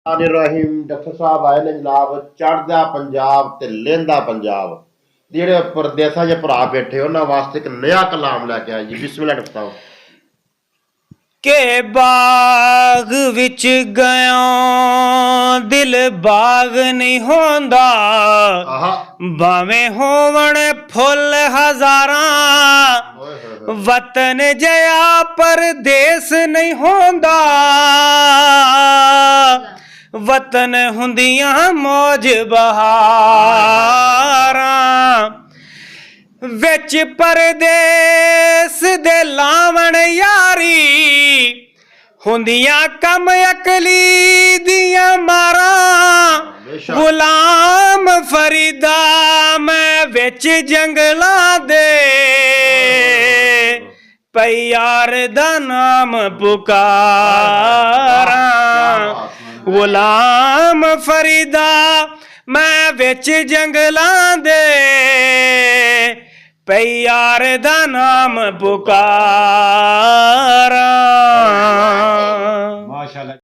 Rahim doctor साहब आए ने जनाब चढ़दा पंजाब ते लहंदा पंजाब ਜਿਹੜੇ ਪਰਦੇਸਾਂ 'ਚ ਭਰਾ ਬੈਠੇ ਉਹਨਾਂ ਵਾਸਤੇ ਇੱਕ ਨया ਕਲਾਮ ਲੈ ਕੇ ਆਏ ਜੀ ਬਿਸਮਿਲ੍ਲਾ ਡਾਕਟਰ ਸਾਹਿਬ के बाग विच गया दिल बाग नहीं होंदा भावें होवण फुल हजारां वतन जया परदेस नहीं होंदा वतन हुंदियां मौज बहारां विच परदेस दे लावण यारी हुंदियां कम अकली दियां मारा गुलाम फरीदा मैं विच जंगलां दे पई यार दा नाम पुकारा गुलाम फरीदा मैं विच जंगलां दे पई यार दा नाम पुकार